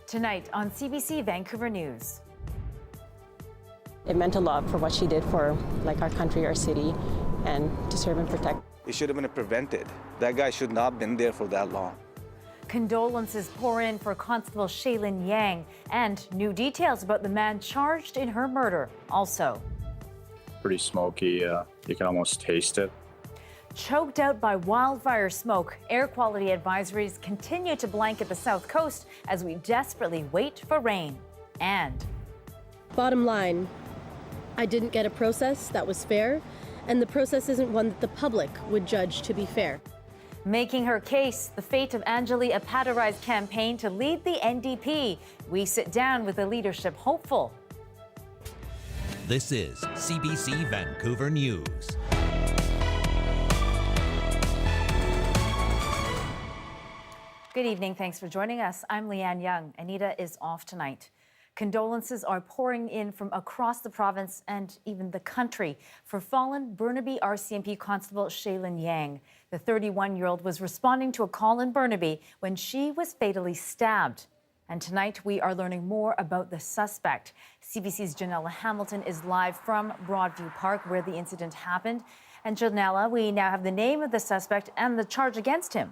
Tonight on CBC Vancouver News. It meant a lot for what she did for our country, our city, and to serve and protect. It should have been prevented. That guy should not have been there for that long. Condolences pour in for Constable Lien Yeung, and new details about the man charged in her murder also. Pretty smoky, you can almost taste it. Choked out by wildfire smoke, air quality advisories continue to blanket the south coast as we desperately wait for rain. And bottom line, I didn't get a process that was fair, and the process isn't one that the public would judge to be fair. Making her case, the fate of Appadurai's campaign to lead the NDP. We sit down with a leadership hopeful. This is CBC Vancouver News. Good evening. Thanks for joining us. I'm Lien Yeung. Anita is off tonight. Condolences are pouring in from across the province and even the country for fallen Burnaby RCMP Constable Lien Yeung. The 31-year-old was responding to a call in Burnaby when she was fatally stabbed. And tonight we are learning more about the suspect. CBC's Janella Hamilton is live from Broadview Park where the incident happened. And Janella, we now have the name of the suspect and the charge against him.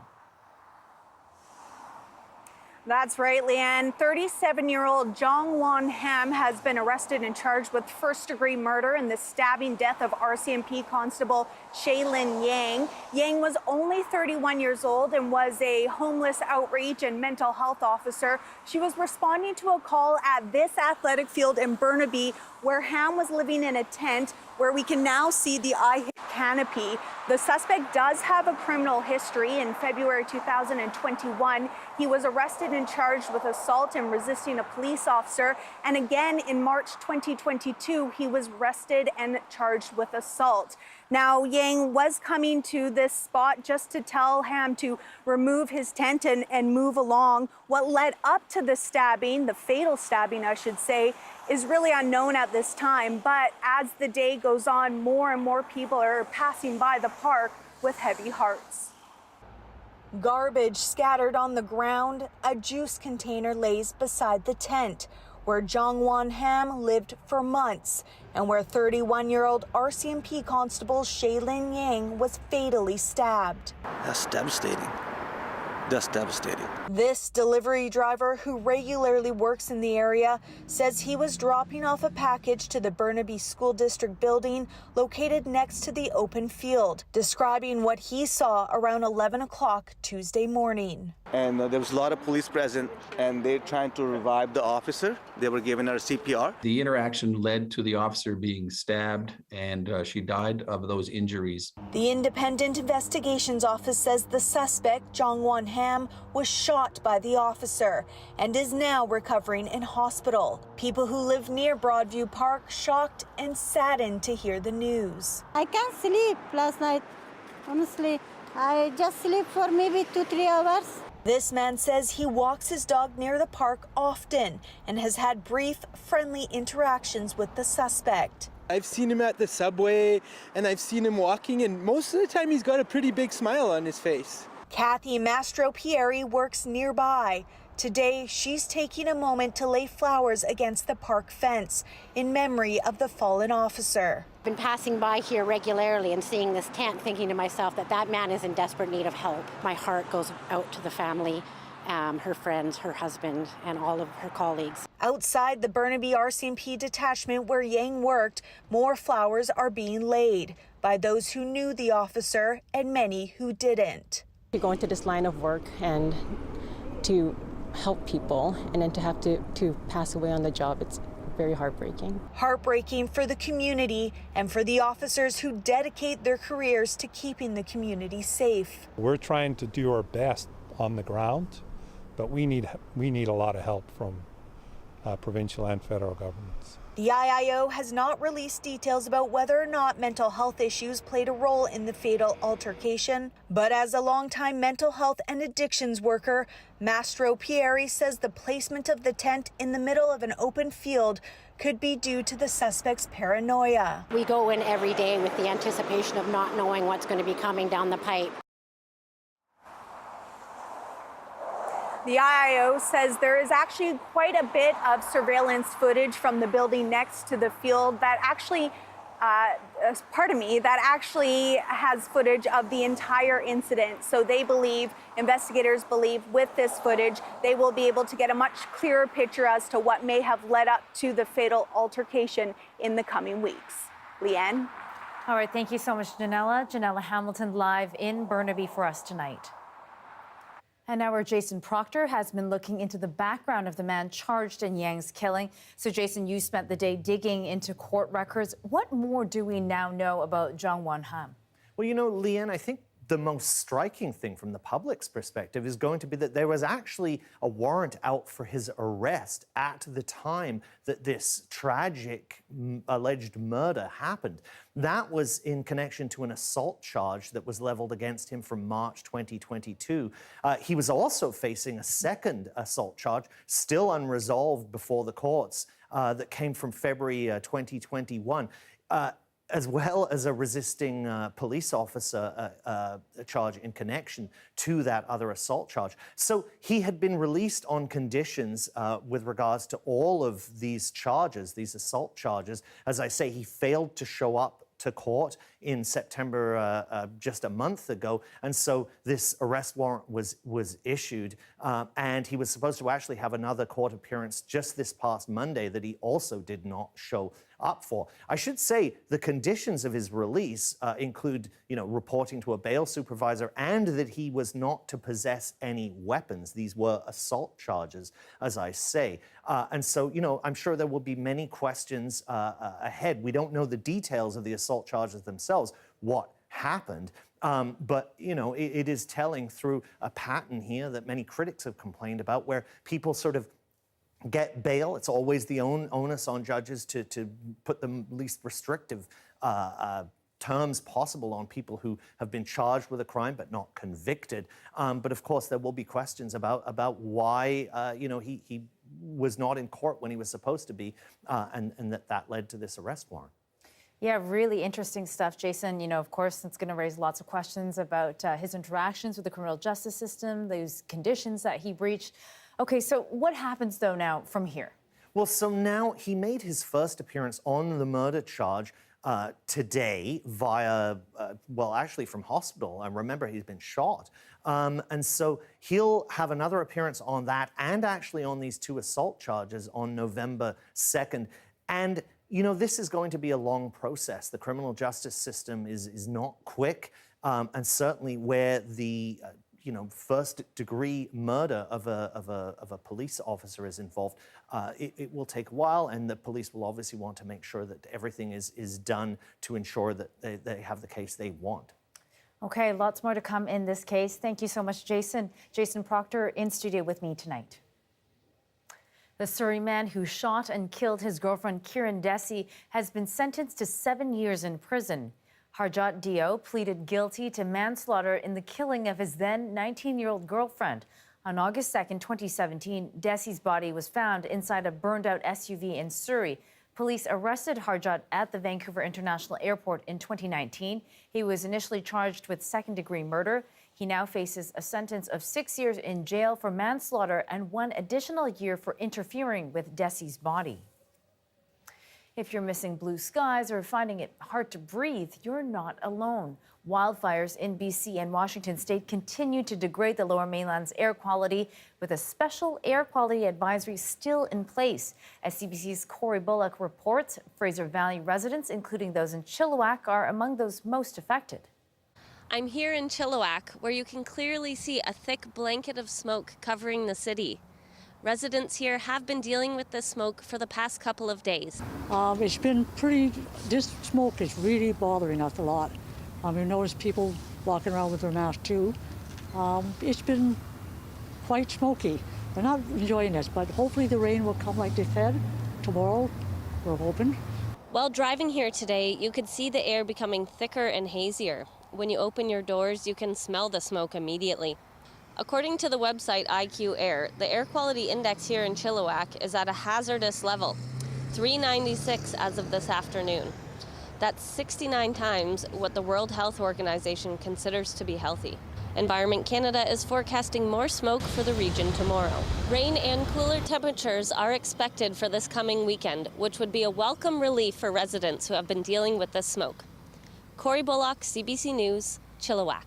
That's right, Leanne. 37-year-old Jong-won Ham has been arrested and charged with first-degree murder in the stabbing death of RCMP Constable Lien Yeung. Yeung was only 31 years old and was a homeless outreach and mental health officer. She was responding to a call at this athletic field in Burnaby where Ham was living in a tent where we can now see the eye canopy. The suspect does have a criminal history. In February 2021, he was arrested and charged with assault and resisting a police officer. And again, in March 2022, he was arrested and charged with assault. Now, Yeung was coming to this spot just to tell Ham to remove his tent and move along. What led up to the stabbing, the fatal stabbing, I should say, is really unknown at this time. But as the day goes on, more and more people are passing by the park with heavy hearts. Garbage scattered on the ground. A juice container lays beside the tent where Jong-won Ham lived for months and where 31-year-old RCMP Constable Lien Yeung was fatally stabbed. That's devastating. That's devastating. This delivery driver, who regularly works in the area, says he was dropping off a package to the Burnaby School District building located next to the open field, describing what he saw around 11 o'clock Tuesday morning. And there was a lot of police present, and they're trying to revive the officer. They were giving her CPR. The interaction led to the officer being stabbed, and she died of those injuries. The Independent Investigations Office says the suspect, Jong-won Ham, was shot by the officer and is now recovering in hospital. People who live near Broadview Park shocked and saddened to hear the news. I can't sleep last night. Honestly, I just sleep for maybe 2-3 hours. This man says he walks his dog near the park often and has had brief, friendly interactions with the suspect. I've seen him at the subway and I've seen him walking, and most of the time he's got a pretty big smile on his face. Kathy Mastro-Pieri works nearby. Today, she's taking a moment to lay flowers against the park fence in memory of the fallen officer. I've been passing by here regularly and seeing this tent, thinking to myself that man is in desperate need of help. My heart goes out to the family, her friends, her husband, and all of her colleagues. Outside the Burnaby RCMP detachment where Yeung worked, more flowers are being laid by those who knew the officer and many who didn't. To go into this line of work and to help people and then to have to pass away on the job, it's very heartbreaking. Heartbreaking for the community and for the officers who dedicate their careers to keeping the community safe. We're trying to do our best on the ground, but we need a lot of help from provincial and federal governments. The IIO has not released details about whether or not mental health issues played a role in the fatal altercation. But as a longtime mental health and addictions worker, Mastro-Pieri says the placement of the tent in the middle of an open field could be due to the suspect's paranoia. We go in every day with the anticipation of not knowing what's going to be coming down the pipe. The IIO says there is actually quite a bit of surveillance footage from the building next to the field that actually, that actually has footage of the entire incident. So investigators believe with this footage, they will be able to get a much clearer picture as to what may have led up to the fatal altercation in the coming weeks. Leanne? All right, thank you so much, Janella. Janella Hamilton live in Burnaby for us tonight. And now our Jason Proctor has been looking into the background of the man charged in Yeung's killing. So, Jason, you spent the day digging into court records. What more do we now know about Jong Won-ham? Well, you know, Leanne, I think the most striking thing from the public's perspective is going to be that there was actually a warrant out for his arrest at the time that this tragic alleged murder happened. That was in connection to an assault charge that was leveled against him from March 2022. He was also facing a second assault charge, still unresolved before the courts, that came from February 2021. As well as a resisting police officer charge in connection to that other assault charge. So he had been released on conditions with regards to all of these charges, these assault charges. As I say, he failed to show up to court in September just a month ago, and so this arrest warrant was issued, and he was supposed to actually have another court appearance just this past Monday that he also did not show up for. I should say the conditions of his release include, reporting to a bail supervisor and that he was not to possess any weapons. These were assault charges, as I say. And so, I'm sure there will be many questions ahead. We don't know the details of the assault charges themselves, what happened. But, it is telling through a pattern here that many critics have complained about, where people sort of get bail. It's always the onus on judges to put the least restrictive terms possible on people who have been charged with a crime but not convicted. But of course, there will be questions about why he was not in court when he was supposed to be, and that led to this arrest warrant. Yeah, really interesting stuff, Jason. Of course, it's going to raise lots of questions about his interactions with the criminal justice system, those conditions that he breached. Okay, so what happens, though, now from here? Well, so now he made his first appearance on the murder charge today via, actually from hospital. I remember he's been shot. And so he'll have another appearance on that and actually on these two assault charges on November 2nd. And, this is going to be a long process. The criminal justice system is not quick. And certainly where the first-degree murder of a police officer is involved, it will take a while, and the police will obviously want to make sure that everything is done to ensure that they have the case they want. Okay, lots more to come in this case. Thank you so much, Jason. Jason Proctor in studio with me tonight. The Surrey man who shot and killed his girlfriend, Kiran Desi, has been sentenced to 7 years in prison. Harjot Dio pleaded guilty to manslaughter in the killing of his then 19-year-old girlfriend. On August 2nd, 2017, Desi's body was found inside a burned-out SUV in Surrey. Police arrested Harjot at the Vancouver International Airport in 2019. He was initially charged with second-degree murder. He now faces a sentence of 6 years in jail for manslaughter and 1 additional year for interfering with Desi's body. If you're missing blue skies or finding it hard to breathe, you're not alone. Wildfires in BC and Washington state continue to degrade the Lower Mainland's air quality, with a special air quality advisory still in place. As CBC's Corey Bullock reports, Fraser Valley residents, including those in Chilliwack, are among those most affected. I'm here in Chilliwack, where you can clearly see a thick blanket of smoke covering the city. Residents here have been dealing with this smoke for the past couple of days. It's been this smoke is really bothering us a lot. We noticed people walking around with their masks too. It's been quite smoky. We're not enjoying this, but hopefully the rain will come like they said tomorrow, we're hoping. While driving here today, you could see the air becoming thicker and hazier. When you open your doors, you can smell the smoke immediately. According to the website IQ Air, the air quality index here in Chilliwack is at a hazardous level, 396 as of this afternoon. That's 69 times what the World Health Organization considers to be healthy. Environment Canada is forecasting more smoke for the region tomorrow. Rain and cooler temperatures are expected for this coming weekend, which would be a welcome relief for residents who have been dealing with this smoke. Corey Bullock, CBC News, Chilliwack.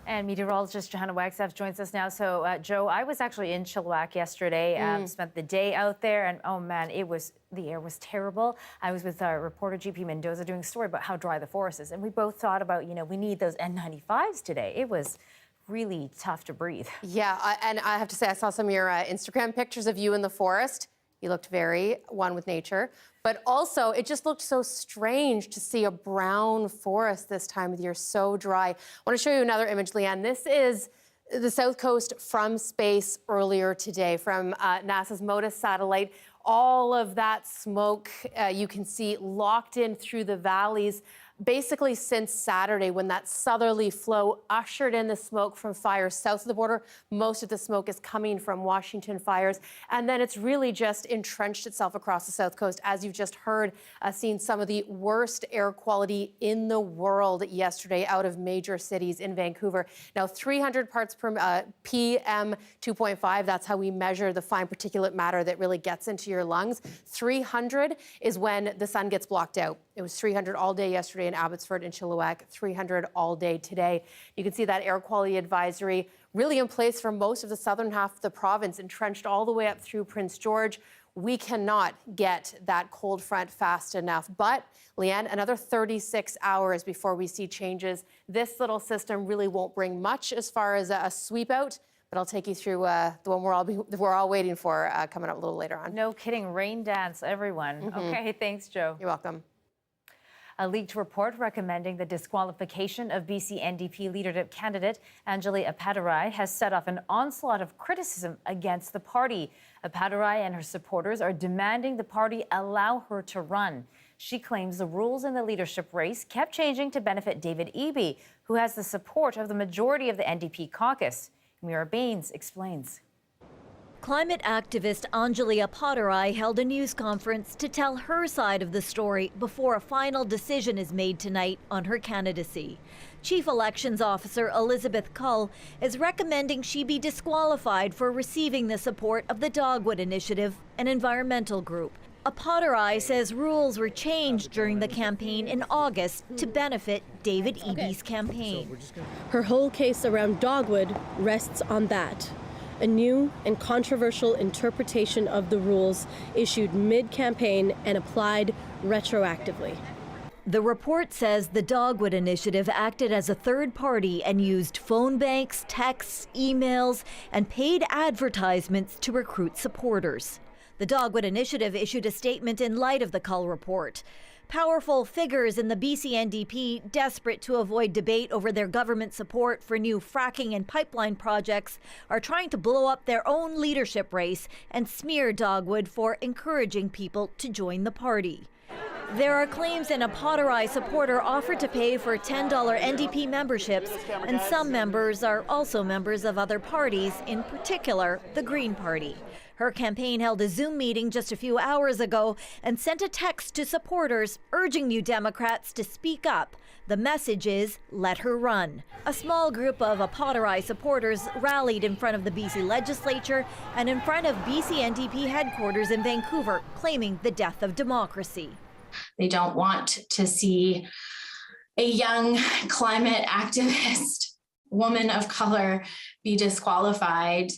And meteorologist Johanna Wagstaffe joins us now. So, Joe, I was actually in Chilliwack yesterday, spent the day out there, and oh man, the air was terrible. I was with our reporter GP Mendoza doing a story about how dry the forest is, and we both thought about, we need those N95s today. It was really tough to breathe. Yeah, and I have to say, I saw some of your Instagram pictures of you in the forest. You looked very one with nature. But also, it just looked so strange to see a brown forest this time of the year, so dry. I want to show you another image, Leanne. This is the South Coast from space earlier today from NASA's MODIS satellite. All of that smoke you can see locked in through the valleys basically since Saturday when that southerly flow ushered in the smoke from fires south of the border. Most of the smoke is coming from Washington fires. And then it's really just entrenched itself across the South Coast. As you've just heard, seen some of the worst air quality in the world yesterday out of major cities in Vancouver. Now, 300 parts per PM 2.5, that's how we measure the fine particulate matter that really gets into your lungs. 300 is when the sun gets blocked out. It was 300 all day yesterday in Abbotsford and Chilliwack, 300 all day today. You can see that air quality advisory really in place for most of the southern half of the province, entrenched all the way up through Prince George. We cannot get that cold front fast enough. But, Leanne, another 36 hours before we see changes. This little system really won't bring much as far as a sweep out. But I'll take you through the one we're all waiting for coming up a little later on. No kidding, rain dance, everyone. Okay, thanks, Joe. You're welcome. A leaked report recommending the disqualification of BC NDP leadership candidate Anjali Appadurai has set off an onslaught of criticism against the party. Appadurai and her supporters are demanding the party allow her to run. She claims the rules in the leadership race kept changing to benefit David Eby, who has the support of the majority of the NDP caucus. Mira Baines explains. Climate activist Anjali Appadurai held a news conference to tell her side of the story before a final decision is made tonight on her candidacy. Chief Elections Officer Elizabeth Cull is recommending she be disqualified for receiving the support of the Dogwood Initiative, an environmental group. Appadurai says rules were changed during the campaign in August to benefit David Eby's campaign. Her whole case around Dogwood rests on that. A new and controversial interpretation of the rules issued mid-campaign and applied retroactively. The report says the Dogwood Initiative acted as a third party and used phone banks, texts, emails, and paid advertisements to recruit supporters. The Dogwood Initiative issued a statement in light of the Cull report. Powerful figures in the BC NDP, desperate to avoid debate over their government support for new fracking and pipeline projects, are trying to blow up their own leadership race and smear Dogwood for encouraging people to join the party. There are claims an Appadurai supporter offered to pay for $10 NDP memberships, and some members are also members of other parties, in particular the Green Party. Her campaign held a Zoom meeting just a few hours ago and sent a text to supporters urging New Democrats to speak up. The message is, let her run. A small group of Appadurai supporters rallied in front of the BC legislature and in front of BC NDP headquarters in Vancouver, claiming the death of democracy. They don't want to see a young climate activist, woman of color, be disqualified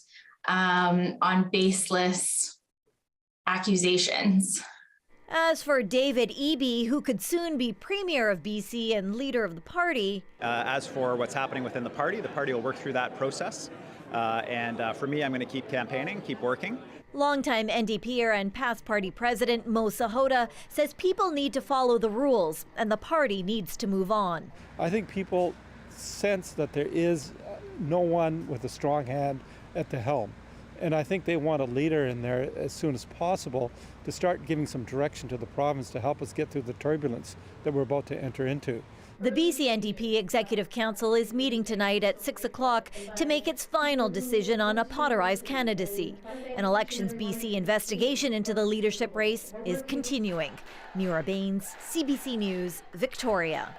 on baseless accusations. As for David Eby, who could soon be Premier of BC and leader of the party. As for what's happening within the party will work through that process. For me, I'm going to keep campaigning, keep working. Longtime NDPer and past party president Mo Sahota says people need to follow the rules and the party needs to move on. I think people sense that there is no one with a strong hand at the helm. And I think they want a leader in there as soon as possible to start giving some direction to the province to help us get through the turbulence that we're about to enter into. The BC NDP Executive Council is meeting tonight at 6 o'clock to make its final decision on Appadurai's candidacy. An Elections BC investigation into the leadership race is continuing. Mira Baines, CBC News, Victoria.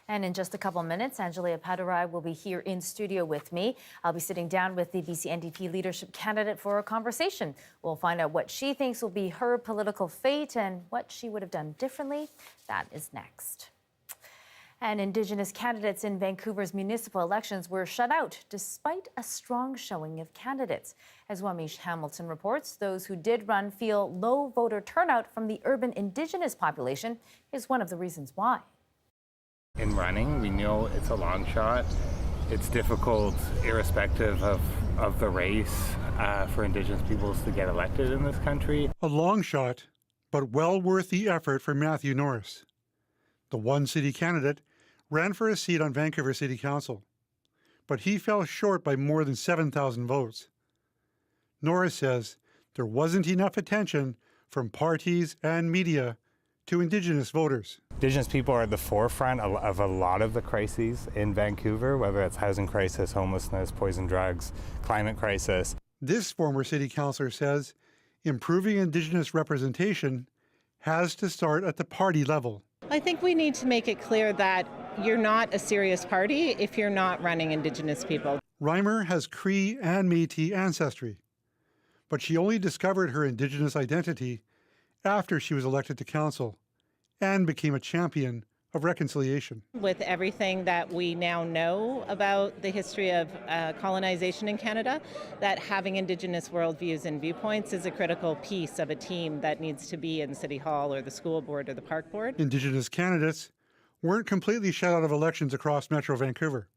And in just a couple minutes, Angela Appadurai will be here in studio with me. I'll be sitting down with the BC NDP leadership candidate for a conversation. We'll find out what she thinks will be her political fate and what she would have done differently. That is next. And Indigenous candidates in Vancouver's municipal elections were shut out despite a strong showing of candidates. As Wamish Hamilton reports, those who did run feel low voter turnout from the urban Indigenous population is one of the reasons why. In running, we know it's a long shot. It's difficult, irrespective of the race, for Indigenous peoples to get elected in this country. A long shot, but well worth the effort for Matthew Norris. The one city candidate ran for a seat on Vancouver City Council, but he fell short by more than 7,000 votes. Norris says there wasn't enough attention from parties and media to Indigenous voters. Indigenous people are at the forefront of a lot of the crises in Vancouver, whether it's housing crisis, homelessness, poison drugs, climate crisis. This former city councillor says improving Indigenous representation has to start at the party level. I think we need to make it clear that you're not a serious party if you're not running Indigenous people. Reimer has Cree and Métis ancestry, but she only discovered her Indigenous identity after she was elected to council and became a champion of reconciliation. With everything that we now know about the history of colonization in Canada, that having Indigenous worldviews and viewpoints is a critical piece of a team that needs to be in City Hall or the school board or the park board. Indigenous candidates weren't completely shut out of elections across Metro Vancouver.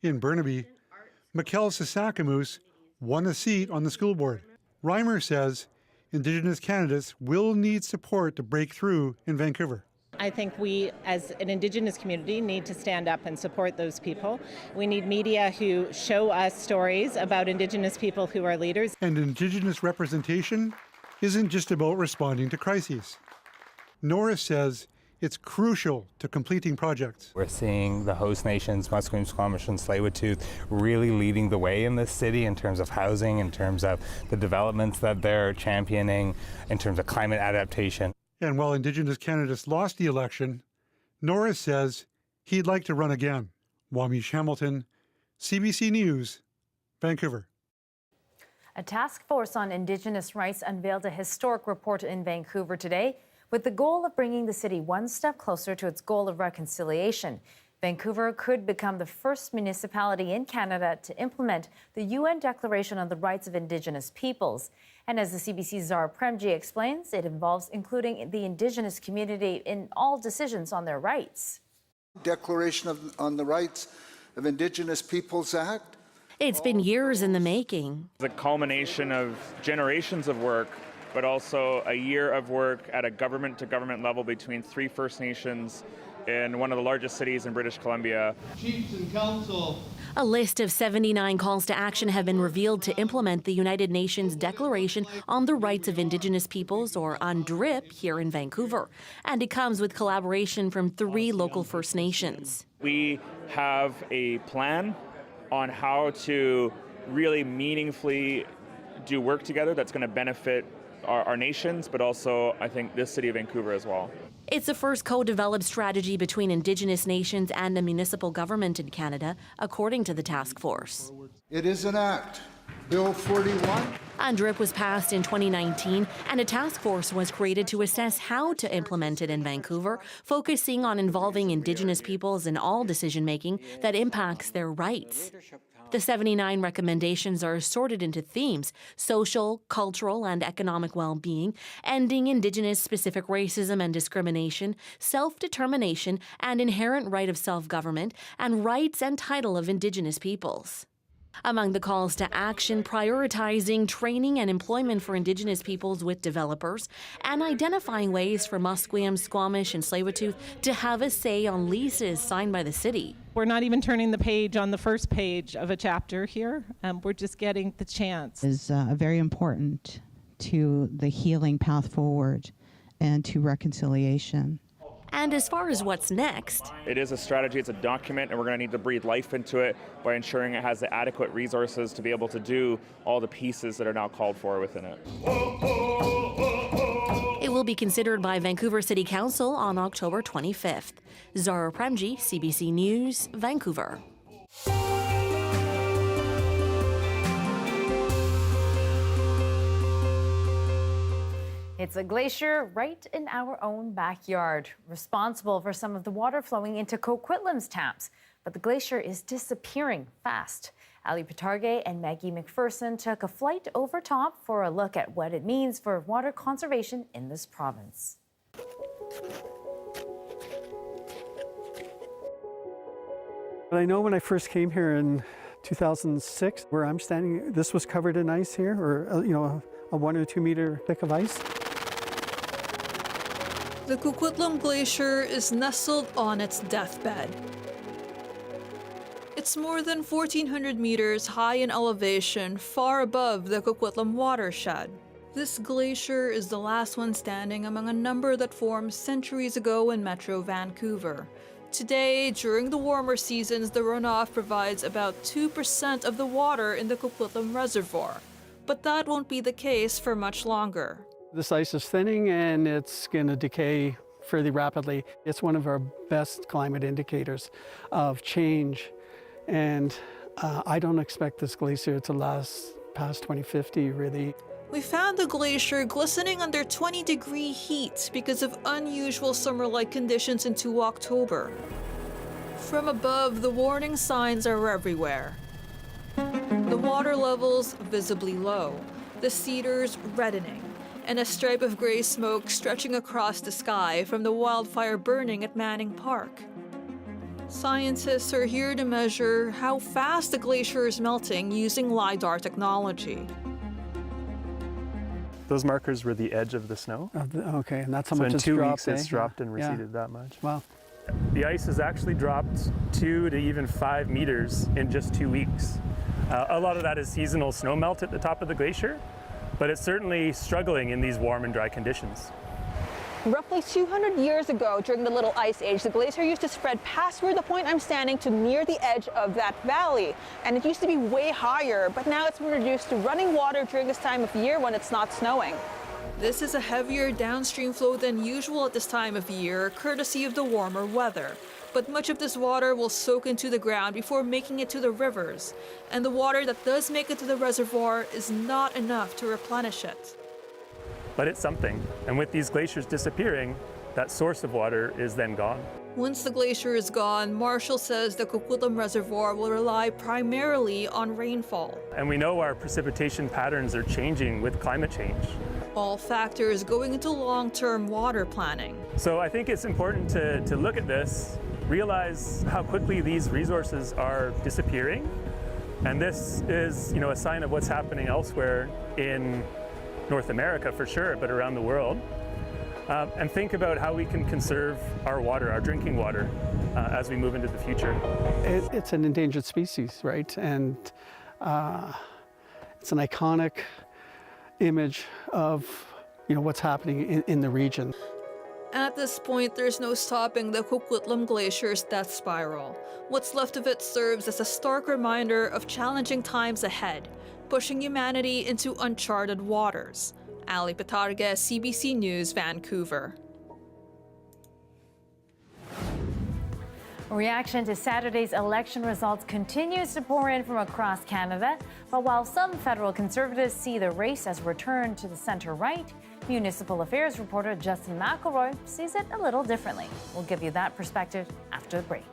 In Burnaby, Mikkel Sasakamoose won a seat on the school board. Reimer says Indigenous candidates will need support to break through in Vancouver. I think we, as an Indigenous community, need to stand up and support those people. We need media who show us stories about Indigenous people who are leaders. And Indigenous representation isn't just about responding to crises. Norris says it's crucial to completing projects. We're seeing the host nations, Musqueam, Squamish, and Tsleil-Waututh, really leading the way in this city in terms of housing, in terms of the developments that they're championing, in terms of climate adaptation. And while Indigenous candidates lost the election, Norris says he'd like to run again. Wamish Hamilton, CBC News, Vancouver. A task force on Indigenous rights unveiled a historic report in Vancouver today with the goal of bringing the city one step closer to its goal of reconciliation. Vancouver could become the first municipality in Canada to implement the UN Declaration on the Rights of Indigenous Peoples. And as the CBC's Zara Premji explains, it involves including the Indigenous community in all decisions on their rights. Declaration on the Rights of Indigenous Peoples Act. It's been years in the making. The culmination of generations of work, but also a year of work at a government-to-government level between 3 First Nations in one of the largest cities in British Columbia. Chiefs and Council. A list of 79 calls to action have been revealed to implement the United Nations Declaration on the Rights of Indigenous Peoples, or UNDRIP, here in Vancouver. And it comes with collaboration from 3 local First Nations. We have a plan on how to really meaningfully do work together that's going to benefit our nations, but also, I think, this city of Vancouver as well. It's the first co-developed strategy between Indigenous nations and a municipal government in Canada, according to the task force. It is an act, Bill 41. UNDRIP was passed in 2019, and a task force was created to assess how to implement it in Vancouver, focusing on involving Indigenous peoples in all decision-making that impacts their rights. The 79 recommendations are sorted into themes: social, cultural, and economic well-being, ending Indigenous-specific racism and discrimination, self-determination and inherent right of self-government, and rights and title of Indigenous peoples. Among the calls to action, prioritizing training and employment for Indigenous peoples with developers, and identifying ways for Musqueam, Squamish, and Tsleil-Waututh to have a say on leases signed by the city. We're not even turning the page on the first page of a chapter here. We're just getting the chance. Is very important to the healing path forward and to reconciliation. And as far as what's next, it is a strategy, it's a document, and we're going to need to breathe life into it by ensuring it has the adequate resources to be able to do all the pieces that are now called for within it. It will be considered by Vancouver City Council on October 25th. Zara Premji, CBC News, Vancouver. It's a glacier right in our own backyard, responsible for some of the water flowing into Coquitlam's taps. But the glacier is disappearing fast. Ali Patarge and Maggie McPherson took a flight over top for a look at what it means for water conservation in this province. I know when I first came here in 2006, where I'm standing, this was covered in ice here, or a 1 or 2 meter thick of ice. The Coquitlam Glacier is nestled on its deathbed. It's more than 1,400 meters high in elevation, far above the Coquitlam watershed. This glacier is the last one standing among a number that formed centuries ago in Metro Vancouver. Today, during the warmer seasons, the runoff provides about 2% of the water in the Coquitlam Reservoir. But that won't be the case for much longer. This ice is thinning and it's going to decay fairly rapidly. It's one of our best climate indicators of change. And I don't expect this glacier to last past 2050, really. We found the glacier glistening under 20-degree heat because of unusual summer-like conditions into October. From above, the warning signs are everywhere. The water levels visibly low, the cedars reddening, and a stripe of gray smoke stretching across the sky from the wildfire burning at Manning Park. Scientists are here to measure how fast the glacier is melting using LiDAR technology. Those markers were the edge of the snow. Okay, and that's how so much in it's 2 dropped, weeks it's dropped and Yeah. receded that much. Wow. The ice has actually dropped 2 to even 5 meters in just 2 weeks. A lot of that is seasonal snow melt at the top of the glacier, but it's certainly struggling in these warm and dry conditions. Roughly 200 years ago, during the Little Ice Age, the glacier used to spread past where the point I'm standing to near the edge of that valley. And it used to be way higher, but now it's been reduced to running water during this time of year when it's not snowing. This is a heavier downstream flow than usual at this time of year, courtesy of the warmer weather. But much of this water will soak into the ground before making it to the rivers. And the water that does make it to the reservoir is not enough to replenish it. But it's something. And with these glaciers disappearing, that source of water is then gone. Once the glacier is gone, Marshall says the Coquitlam Reservoir will rely primarily on rainfall. And we know our precipitation patterns are changing with climate change. All factors going into long-term water planning. So I think it's important to look at this, realize how quickly these resources are disappearing. And this is, a sign of what's happening elsewhere in North America for sure, but around the world. And think about how we can conserve our water, our drinking water, as we move into the future. It's an endangered species, right? And it's an iconic image of what's happening in the region. At this point, there's no stopping the Coquitlam Glacier's death spiral. What's left of it serves as a stark reminder of challenging times ahead, pushing humanity into uncharted waters. Ali Patarge, CBC News, Vancouver. Reaction to Saturday's election results continues to pour in from across Canada. But while some federal Conservatives see the race as a return to the centre-right, Municipal Affairs reporter Justin McElroy sees it a little differently. We'll give you that perspective after the break.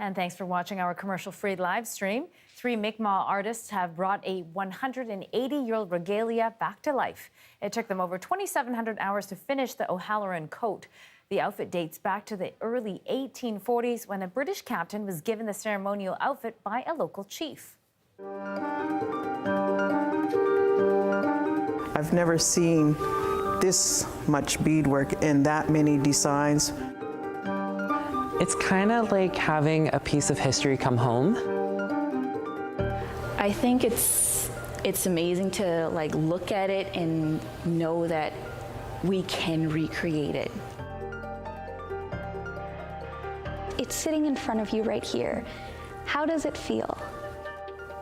And thanks for watching our commercial-free live stream. 3 Mi'kmaq artists have brought a 180-year-old regalia back to life. It took them over 2,700 hours to finish the O'Halloran coat. The outfit dates back to the early 1840s when a British captain was given the ceremonial outfit by a local chief. I've never seen this much beadwork in that many designs. It's kind of like having a piece of history come home. I think it's It's amazing to like look at it and know that we can recreate it. It's sitting in front of you right here. How does it feel?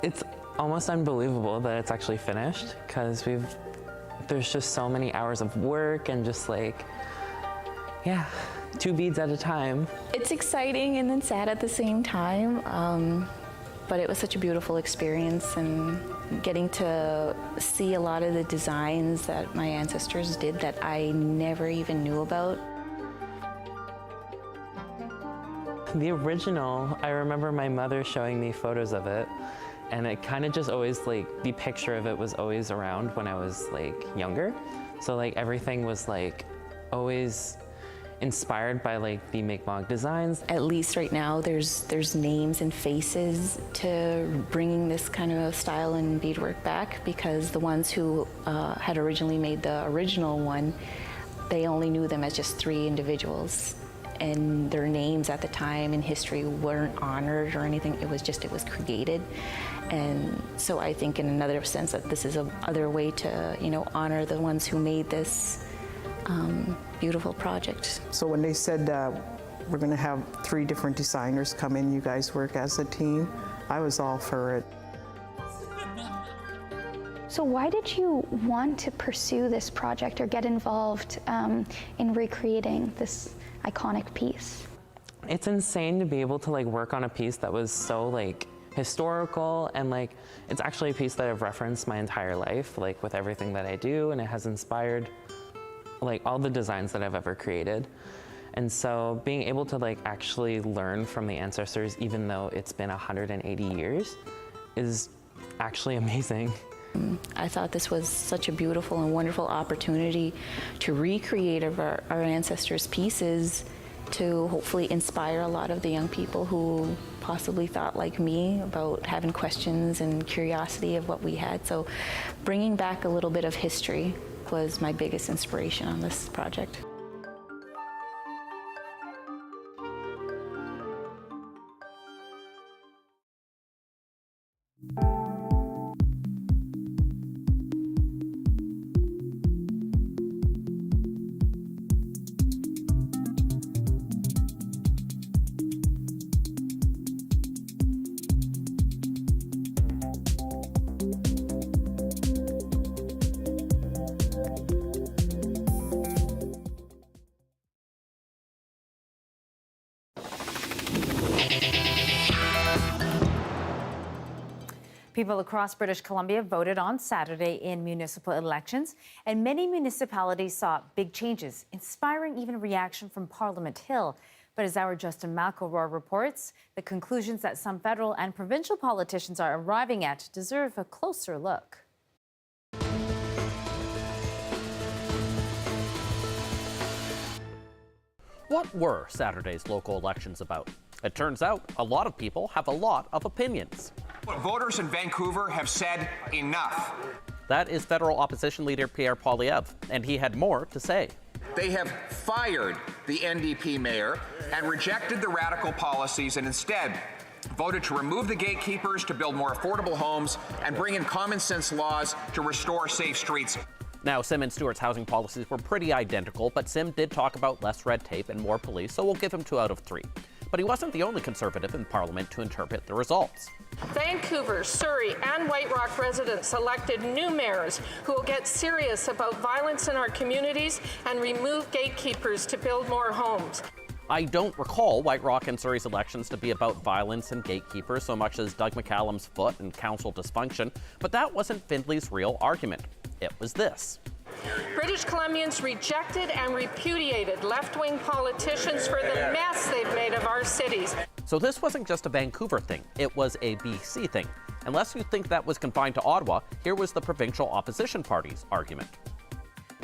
It's almost unbelievable that it's actually finished, because there's just so many hours of work and just like, yeah, 2 beads at a time. It's exciting and then sad at the same time, but it was such a beautiful experience, and getting to see a lot of the designs that my ancestors did that I never even knew about. The original, I remember my mother showing me photos of it, and it kind of just always like, the picture of it was always around when I was like younger. So like everything was like always inspired by like the Mi'kmaq designs. At least right now there's names and faces to bringing this kind of style and beadwork back, because the ones who had originally made the original one, they only knew them as just 3 individuals. And their names at the time in history weren't honored or anything. It was created. And so I think in another sense that this is another way to, honor the ones who made this beautiful project. So when they said we're going to have 3 different designers come in, you guys work as a team, I was all for it. So why did you want to pursue this project or get involved in recreating this iconic piece? It's insane to be able to like work on a piece that was so like historical, and like it's actually a piece that I've referenced my entire life, like with everything that I do, and it has inspired like all the designs that I've ever created. And so being able to like actually learn from the ancestors, even though it's been 180 years, is actually amazing. I thought this was such a beautiful and wonderful opportunity to recreate our ancestors' pieces, to hopefully inspire a lot of the young people who possibly thought like me about having questions and curiosity of what we had. So bringing back a little bit of history was my biggest inspiration on this project. People across British Columbia voted on Saturday in municipal elections, and many municipalities saw big changes, inspiring even a reaction from Parliament Hill. But as our Justin McElroy reports, the conclusions that some federal and provincial politicians are arriving at deserve a closer look. What were Saturday's local elections about? It turns out a lot of people have a lot of opinions. Voters in Vancouver have said enough. That is federal opposition leader Pierre Poilievre, and he had more to say. They have fired the NDP mayor and rejected the radical policies, and instead voted to remove the gatekeepers to build more affordable homes and bring in common sense laws to restore safe streets. Now, Sim and Stewart's housing policies were pretty identical, but Sim did talk about less red tape and more police, so we'll give him 2 out of 3. But he wasn't the only Conservative in Parliament to interpret the results. Vancouver, Surrey, and White Rock residents elected new mayors who will get serious about violence in our communities and remove gatekeepers to build more homes. I don't recall White Rock and Surrey's elections to be about violence and gatekeepers so much as Doug McCallum's foot and council dysfunction, but that wasn't Findley's real argument. It was this. British Columbians rejected and repudiated left-wing politicians for the mess they've made of our cities. So this wasn't just a Vancouver thing, it was a BC thing. Unless you think that was confined to Ottawa, here was the provincial opposition party's argument.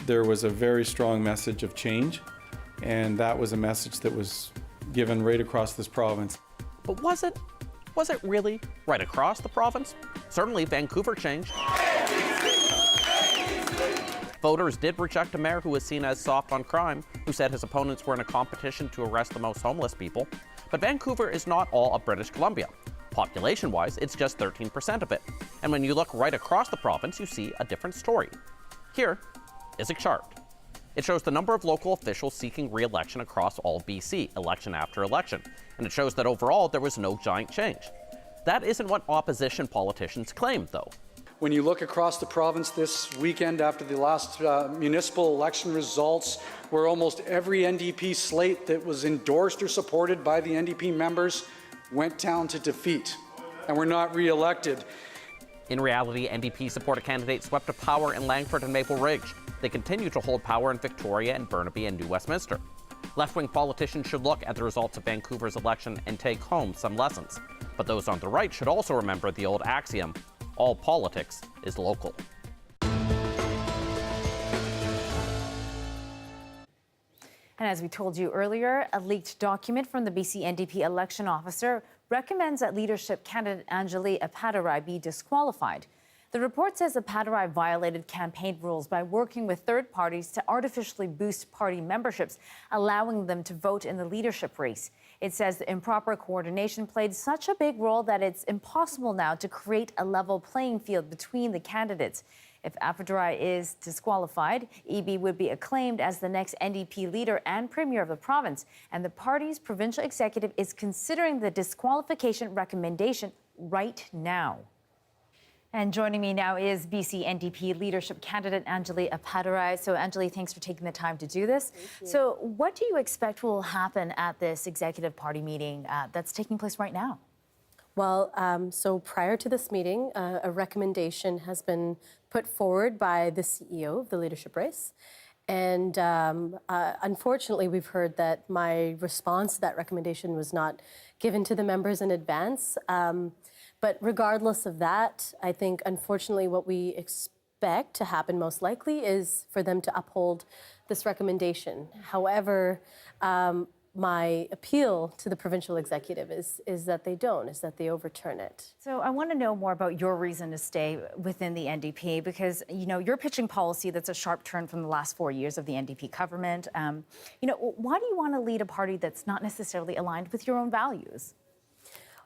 There was a very strong message of change, and that was a message that was given right across this province. But was it really right across the province? Certainly Vancouver changed. Voters did reject a mayor who was seen as soft on crime, who said his opponents were in a competition to arrest the most homeless people. But Vancouver is not all of British Columbia. Population-wise, it's just 13% of it. And when you look right across the province, you see a different story. Here is a chart. It shows the number of local officials seeking re-election across all BC, election after election. And it shows that overall, there was no giant change. That isn't what opposition politicians claim, though. When you look across the province this weekend after the last municipal election results, where almost every NDP slate that was endorsed or supported by the NDP members went down to defeat and were not re-elected. In reality, NDP supported candidates swept to power in Langford and Maple Ridge. They continue to hold power in Victoria and Burnaby and New Westminster. Left-wing politicians should look at the results of Vancouver's election and take home some lessons. But those on the right should also remember the old axiom, all politics is local. And as we told you earlier, a leaked document from the BC NDP election officer recommends that leadership candidate Anjali Appadurai be disqualified. The report says Appadurai violated campaign rules by working with third parties to artificially boost party memberships, allowing them to vote in the leadership race. It says the improper coordination played such a big role that it's impossible now to create a level playing field between the candidates. If Appadurai is disqualified, EB would be acclaimed as the next NDP leader and premier of the province, and the party's provincial executive is considering the disqualification recommendation right now. And joining me now is BC NDP leadership candidate Anjali Appadurai. So Anjali, thanks for taking the time to do this. So what do you expect will happen at this executive party meeting that's taking place right now? Well, so prior to this meeting, a recommendation has been put forward by the CEO of the leadership race. And unfortunately, we've heard that my response to that recommendation was not given to the members in advance. But regardless of that, I think, unfortunately, what we expect to happen most likely is for them to uphold this recommendation. However, my appeal to the provincial executive is that they don't, is that they overturn it. So I want to know more about your reason to stay within the NDP because, you know, you're pitching policy that's a sharp turn from the last 4 years of the NDP government. You know, why do you want to lead a party that's not necessarily aligned with your own values?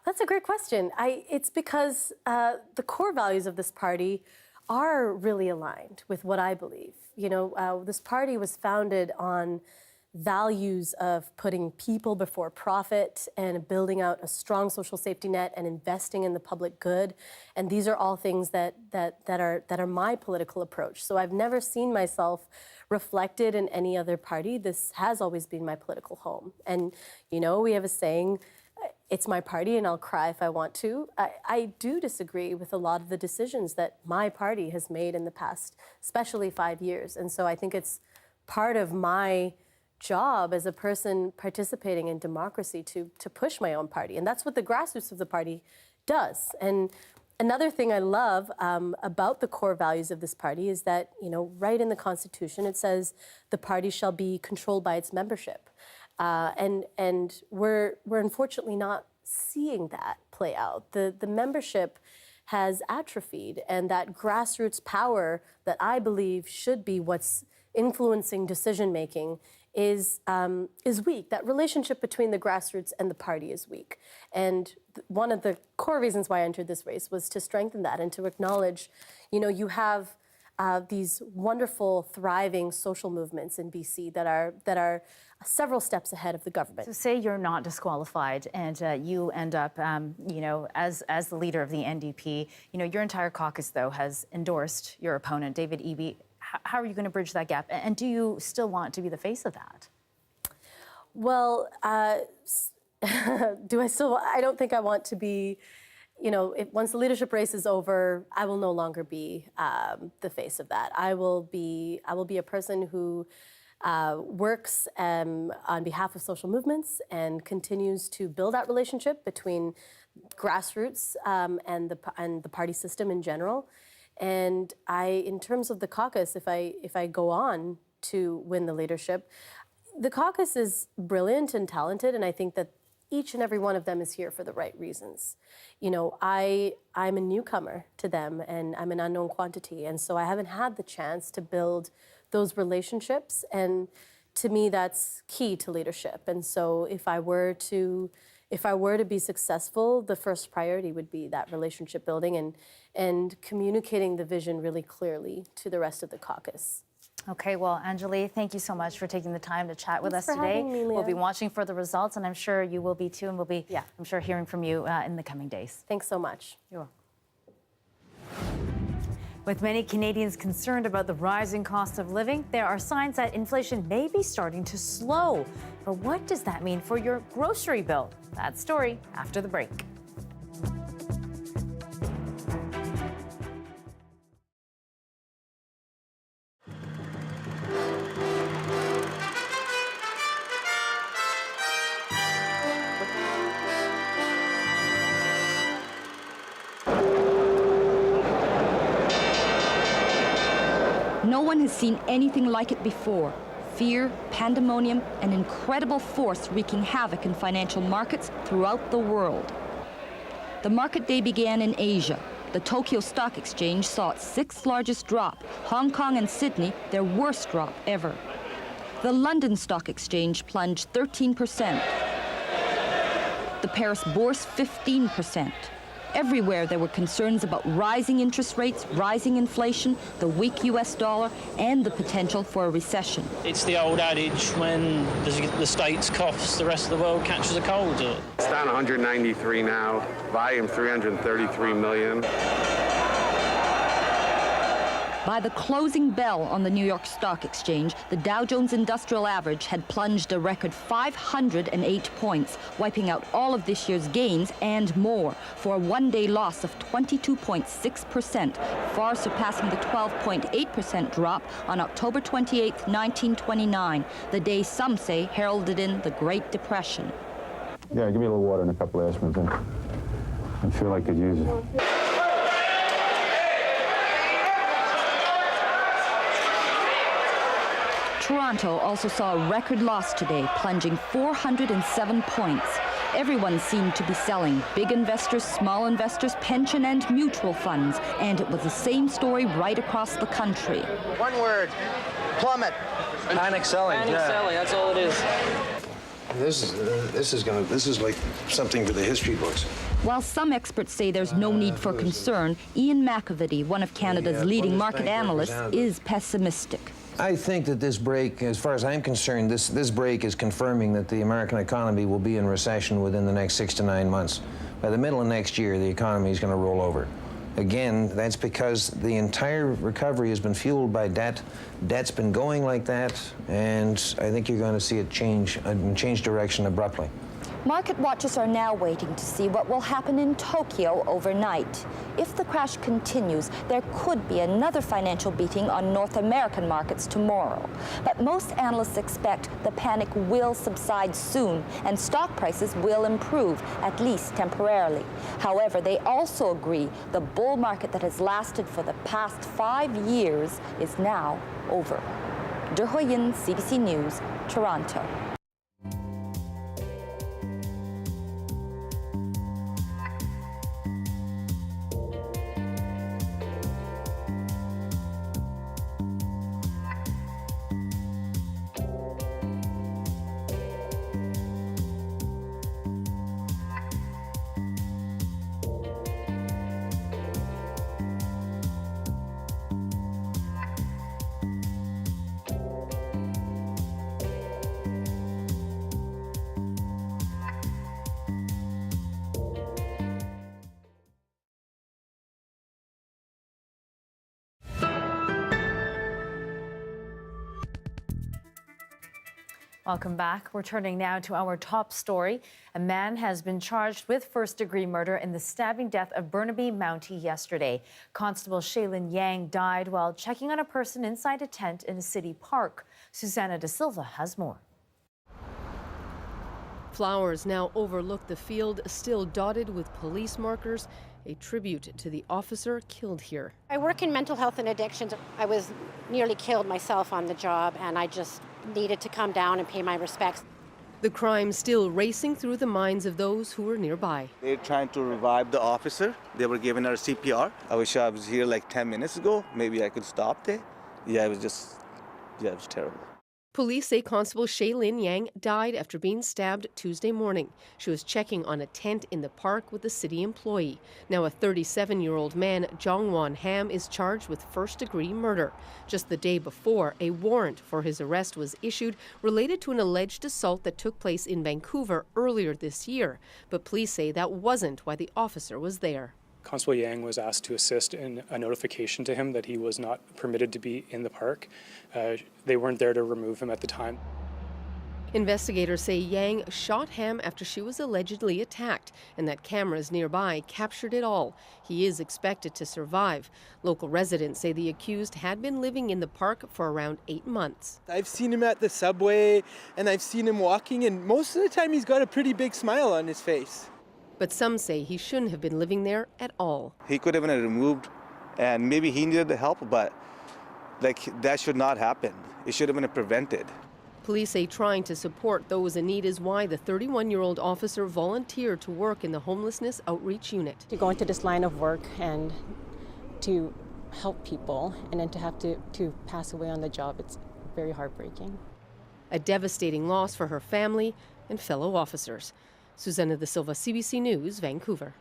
That's a great question. It's because the core values of this party are really aligned with what I believe. You know, this party was founded on values of putting people before profit and building out a strong social safety net and investing in the public good. And these are all things that are my political approach. So I've never seen myself reflected in any other party. This has always been my political home. And, you know, we have a saying, it's my party and I'll cry if I want to. I do disagree with a lot of the decisions that my party has made in the past, especially 5 years. And so I think it's part of my job as a person participating in democracy to push my own party. And that's what the grassroots of the party does. And another thing I love about the core values of this party is that, you know, right in the Constitution, it says the party shall be controlled by its membership. And we're unfortunately not seeing that play out. The membership has atrophied, and that grassroots power that I believe should be what's influencing decision making is weak. That relationship between the grassroots and the party is weak. And one of the core reasons why I entered this race was to strengthen that and to acknowledge, you know, you have these wonderful, thriving social movements in BC that are several steps ahead of the government. So say you're not disqualified and you end up, you know, as the leader of the NDP, you know, your entire caucus, though, has endorsed your opponent, David Eby. How are you going to bridge that gap? And do you still want to be the face of that? Well, do I still? I don't think I want to be. You know, once the leadership race is over, I will no longer be the face of that. I will be a person who works on behalf of social movements and continues to build that relationship between grassroots and the party system in general. And in terms of the caucus, if I go on to win the leadership, the caucus is brilliant and talented, and I think that each and every one of them is here for the right reasons. You know, I'm a newcomer to them, and I'm an unknown quantity, and so I haven't had the chance to build those relationships, and to me, that's key to leadership. And so if I were to if I were to be successful, the first priority would be that relationship building and communicating the vision really clearly to the rest of the caucus. Okay, well, Anjali, thank you so much for taking the time to chat with us Thanks for today. having me, We'll be Leah. watching for the results, and I'm sure you will be too, and we'll be, I'm sure, hearing from you in the coming days. Thanks so much. You're welcome. With many Canadians concerned about the rising cost of living, there are signs that inflation may be starting to slow. But what does that mean for your grocery bill? That story after the break. No one has seen anything like it before. Fear, pandemonium, and incredible force wreaking havoc in financial markets throughout the world. The market day began in Asia. The Tokyo Stock Exchange saw its 6th largest drop. Hong Kong and Sydney, their worst drop ever. The London Stock Exchange plunged 13%. The Paris Bourse 15%. Everywhere there were concerns about rising interest rates, rising inflation, the weak US dollar, and the potential for a recession. It's the old adage, when the States coughs, the rest of the world catches a cold. It's down 193 now, volume 333 million. By the closing bell on the New York Stock Exchange, the Dow Jones Industrial Average had plunged a record 508 points, wiping out all of this year's gains and more, for a one-day loss of 22.6%, far surpassing the 12.8% drop on October 28, 1929, the day some say heralded in the Great Depression. Yeah, give me a little water and a couple of aspirins. I feel I could use it. Toronto also saw a record loss today, plunging 407 points. Everyone seemed to be selling. Big investors, small investors, pension and mutual funds. And it was the same story right across the country. One word, plummet. Panic selling. Panic selling, that's all it is. This is like something for the history books. While some experts say there's no need for concern, Ian McAvity, one of Canada's leading market analysts, is pessimistic. I think that this break, as far as I'm concerned, this break is confirming that the American economy will be in recession within the next 6 to 9 months. By the middle of next year, the economy is going to roll over. Again, that's because the entire recovery has been fueled by debt. Debt's been going like that, and I think you're going to see it change direction abruptly. Market watchers are now waiting to see what will happen in Tokyo overnight. If the crash continues, there could be another financial beating on North American markets tomorrow. But most analysts expect the panic will subside soon and stock prices will improve, at least temporarily. However, they also agree the bull market that has lasted for the past 5 years is now over. De Hoyen, CBC News, Toronto. Welcome back. We're turning now to our top story. A man has been charged with first-degree murder in the stabbing death of Burnaby Mountie yesterday. Constable Lien Yeung died while checking on a person inside a tent in a city park. Susanna De Silva has more. Flowers now overlook the field, still dotted with police markers, a tribute to the officer killed here. I work in mental health and addictions. I was nearly killed myself on the job, and I just needed to come down and pay my respects. The crime still racing through the minds of those who were nearby. They're trying to revive the officer. They were giving her CPR. I wish I was here like 10 minutes ago. Maybe I could stop there. Yeah, it was terrible. Police say Constable Lien Yeung died after being stabbed Tuesday morning. She was checking on a tent in the park with a city employee. Now a 37-year-old man, Jongwon Ham, is charged with first-degree murder. Just the day before, a warrant for his arrest was issued related to an alleged assault that took place in Vancouver earlier this year. But police say that wasn't why the officer was there. Constable Yeung was asked to assist in a notification to him that he was not permitted to be in the park. They weren't there to remove him at the time. Investigators say Yang shot Ham after she was allegedly attacked, and that cameras nearby captured it all. He is expected to survive. Local residents say the accused had been living in the park for around 8 months. I've seen him at the subway, and I've seen him walking, and most of the time he's got a pretty big smile on his face. But some say he shouldn't have been living there at all. He could have been removed, and maybe he needed the help, but that should not happen. It should have been prevented. Police say trying to support those in need is why the 31-year-old officer volunteered to work in the homelessness outreach unit. To go into this line of work and to help people, and then to have to pass away on the job, it's very heartbreaking. A devastating loss for her family and fellow officers. Susanna De Silva, CBC News, Vancouver.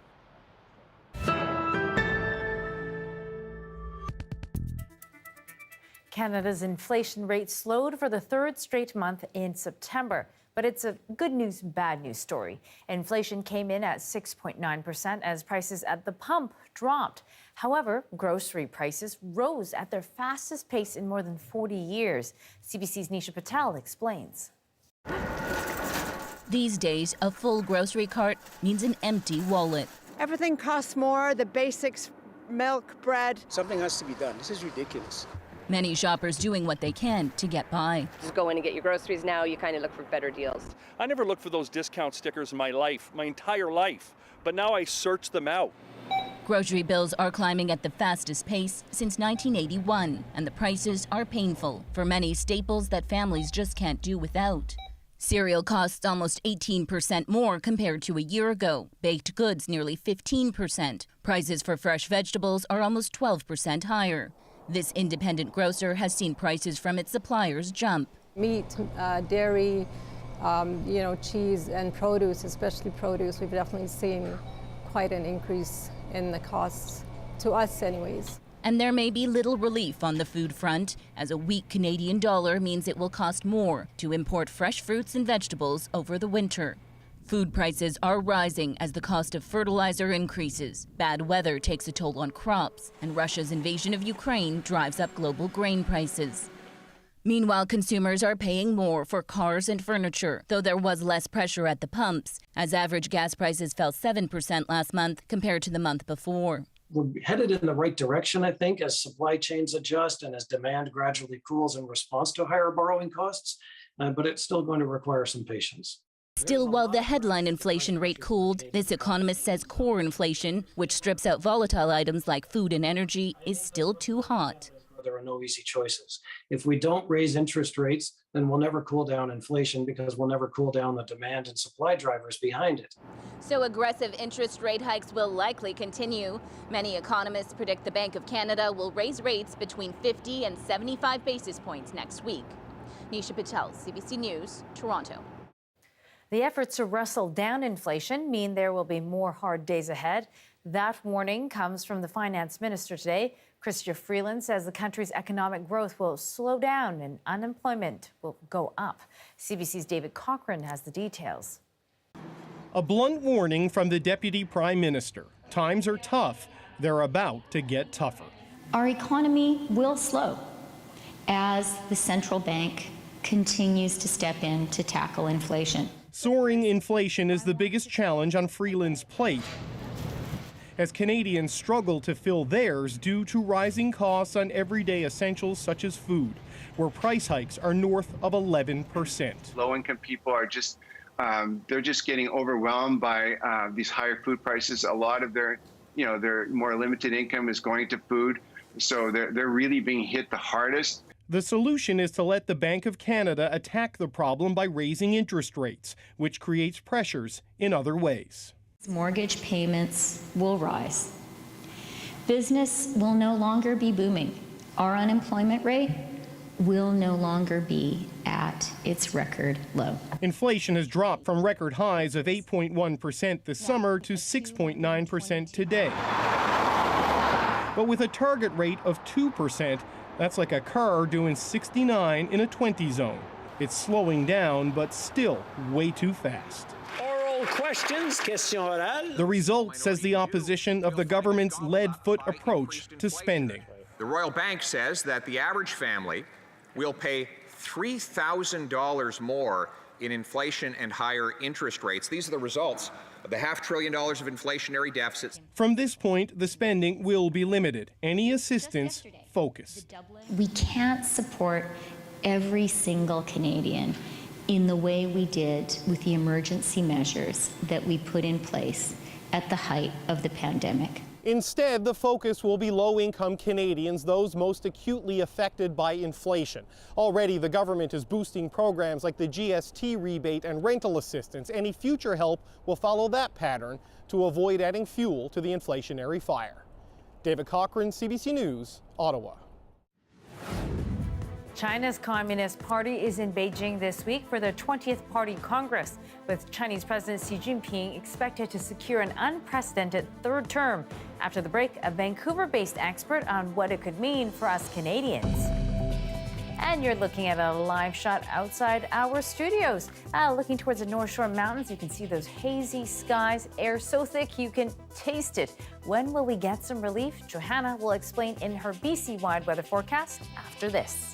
Canada's inflation rate slowed for the third straight month in September. But it's a good news, bad news story. Inflation came in at 6.9% as prices at the pump dropped. However, grocery prices rose at their fastest pace in more than 40 years. CBC's Nisha Patel explains. These days, a full grocery cart means an empty wallet. Everything costs more, the basics, milk, bread. Something has to be done. This is ridiculous. Many shoppers doing what they can to get by. Just go in and get your groceries now. You kind of look for better deals. I never looked for those discount stickers in my life, my entire life. But now I search them out. Grocery bills are climbing at the fastest pace since 1981, and the prices are painful for many staples that families just can't do without. Cereal costs almost 18% more compared to a year ago. Baked goods nearly 15%. Prices for fresh vegetables are almost 12% higher. This independent grocer has seen prices from its suppliers jump. Meat, dairy, cheese and produce, especially produce, we've definitely seen quite an increase in the costs, to us anyways. And there may be little relief on the food front, as a weak Canadian dollar means it will cost more to import fresh fruits and vegetables over the winter. Food prices are rising as the cost of fertilizer increases. Bad weather takes a toll on crops, and Russia's invasion of Ukraine drives up global grain prices. Meanwhile, consumers are paying more for cars and furniture, though there was less pressure at the pumps, as average gas prices fell 7% last month compared to the month before. We're headed in the right direction, I think, as supply chains adjust and as demand gradually cools in response to higher borrowing costs, but it's still going to require some patience. Still, while the headline inflation rate cooled, this economist says core inflation, which strips out volatile items like food and energy, is still too hot. There are no easy choices. If we don't raise interest rates, then we'll never cool down inflation because we'll never cool down the demand and supply drivers behind it. So aggressive interest rate hikes will likely continue. Many economists predict the Bank of Canada will raise rates between 50 and 75 basis points next week. Nisha Patel, CBC News, Toronto. The efforts to wrestle down inflation mean there will be more hard days ahead. That warning comes from the finance minister today. Chrystia Freeland says the country's economic growth will slow down and unemployment will go up. CBC's David Cochran has the details. A blunt warning from the Deputy Prime Minister. Times are tough. They're about to get tougher. Our economy will slow as the central bank continues to step in to tackle inflation. Soaring inflation is the biggest challenge on Freeland's plate, as Canadians struggle to fill theirs due to rising costs on everyday essentials such as food, where price hikes are north of 11%. Low-income people are just, they're just getting overwhelmed by these higher food prices. A lot of their more limited income is going to food, so they're really being hit the hardest. The solution is to let the Bank of Canada attack the problem by raising interest rates, which creates pressures in other ways. Mortgage payments will rise. Business will no longer be booming. Our unemployment rate will no longer be at its record low. Inflation has dropped from record highs of 8.1% this summer to 6.9% today. But with a target rate of 2%, that's like a car doing 69 in a 20 zone. It's slowing down, but still way too fast. Oral questions, question orale. The result, says the opposition, of the government's lead-foot approach to spending. The Royal Bank says that the average family will pay $3,000 more in inflation and higher interest rates. These are the results of the $500 billion of inflationary deficits. From this point, the spending will be limited. Any assistance focused. We can't support every single Canadian in the way we did with the emergency measures that we put in place at the height of the pandemic. Instead, the focus will be low-income Canadians, those most acutely affected by inflation. Already, the government is boosting programs like the GST rebate and rental assistance. Any future help will follow that pattern to avoid adding fuel to the inflationary fire. David Cochran, CBC News, Ottawa. China's Communist Party is in Beijing this week for their 20th Party Congress, with Chinese President Xi Jinping expected to secure an unprecedented third term. After the break, a Vancouver-based expert on what it could mean for us Canadians. And you're looking at a live shot outside our studios. Looking towards the North Shore Mountains, you can see those hazy skies, air so thick you can taste it. When will we get some relief? Johanna will explain in her BC-wide weather forecast after this.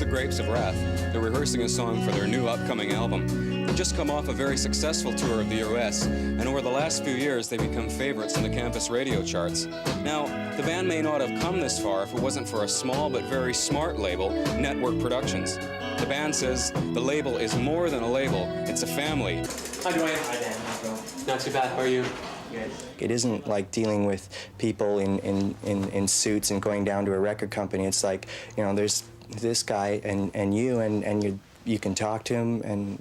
Grapes of Wrath. They're rehearsing a song for their new upcoming album. They've just come off a very successful tour of the US, and over the last few years they've become favorites in the campus radio charts. Now, the band may not have come this far if it wasn't for a small but very smart label, Network Productions. The band says the label is more than a label, it's a family. Hi, Dwayne. Hi, Dan. Not too bad. How are you? Good. It isn't like dealing with people in suits and going down to a record company. It's like, you know, there's this guy and you can talk to him, and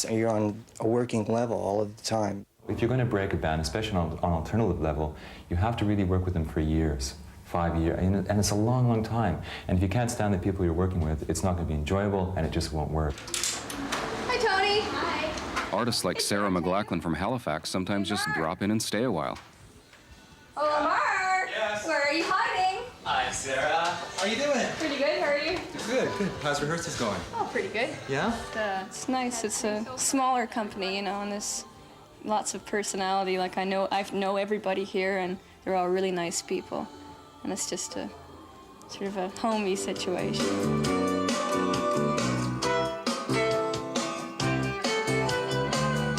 you're on a working level all of the time. If you're going to break a band, especially on an alternative level, you have to really work with them for years, 5 years, and it's a long, long time. And if you can't stand the people you're working with, it's not going to be enjoyable, and it just won't work. Hi, Tony. Hi. Artists like Sarah McLachlan from Halifax sometimes just drop in and stay a while. Oh, Mark. Yes. Where are you hiding? Hi, Sarah. How are you doing? Pretty good. How are you? Good, good. How's rehearsals going? Oh, pretty good. Yeah? It's nice. It's a smaller company, you know, and there's lots of personality. Like I know everybody here, and they're all really nice people, and it's just a sort of a homey situation.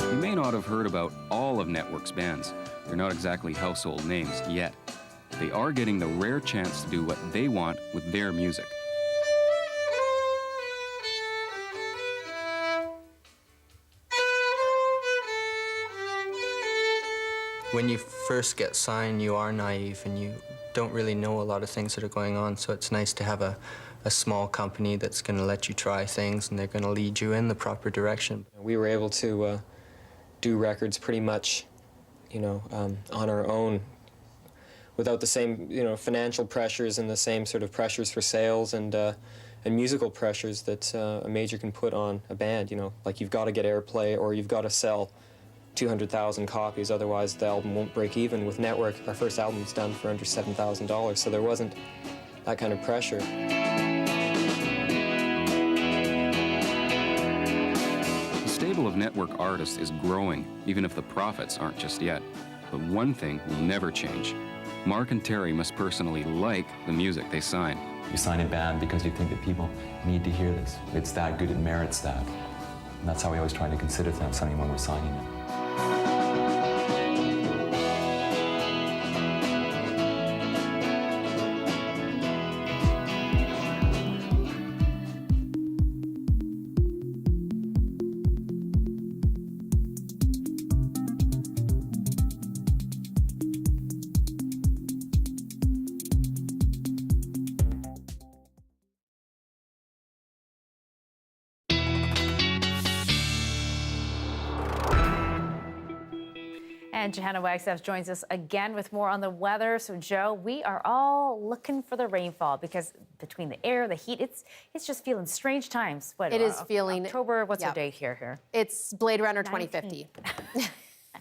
You may not have heard about all of Network's bands. They're not exactly household names yet. They are getting the rare chance to do what they want with their music. When you first get signed, you are naive and you don't really know a lot of things that are going on, so it's nice to have a small company that's going to let you try things and they're going to lead you in the proper direction. We were able to do records pretty much, you know, on our own, without the same, you know, financial pressures and the same sort of pressures for sales and musical pressures that a major can put on a band. You know, like you've got to get airplay or you've got to sell 200,000 copies, otherwise the album won't break even. With Network, our first album was done for under $7,000, so there wasn't that kind of pressure. The stable of Network artists is growing, even if the profits aren't just yet. But one thing will never change. Mark and Terry must personally like the music they sign. You sign a band because you think that people need to hear this. It's that good, it merits that. And that's how we always try to consider something when we're signing it. And Johanna Wagstaffe joins us again with more on the weather. So, Joe, we are all looking for the rainfall because between the air, the heat, it's just feeling strange times. What, it is feeling October. What's our date here? It's Blade Runner 2050.